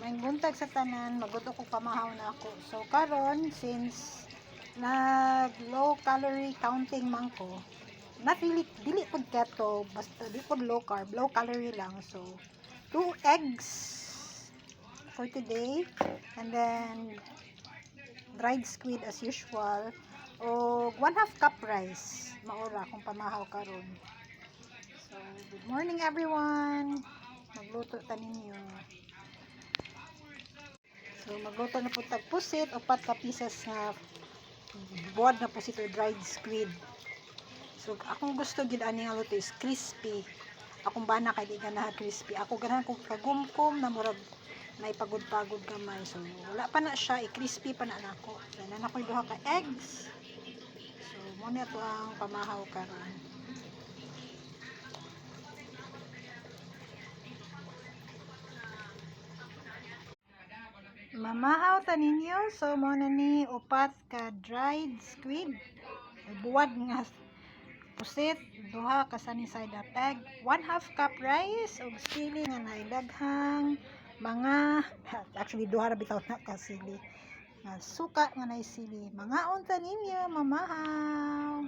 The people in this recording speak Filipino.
Maayong buntag sa tanan, maguto ko pamahaw na ako. So karon since nag low calorie counting man ko, dili pud keto, basta di pud low carb, low calorie lang. So 2 eggs for today, and then dried squid as usual, o 1/2 cup rice maura kung pamahaw karon. So good morning everyone, magluto ta ninyo. So magluto na po tag pusit, 4 ka pieces nga buwad na pusit or dried squid. So akong gusto gid ani nga luto is crispy. Akong bana kay di ganahan crispy. Ako ganahan kung kagumkom na murag may pagod-pagod gamay. So wala pa na siya, i-crispy pa na nako. So na ko'y duha ka eggs. So mo na to ang pamahaw karon. Mamahaw ta ninyo. So mo na ni 4 ka dried squid. Buwad nga pusit, duha ka sunny side up egg, 1/2 cup rice ug sili nga naidaghang mga actually duha ra bitaw na ka sili. Suka nga nay sili. Mga unta ninyo mamahaw.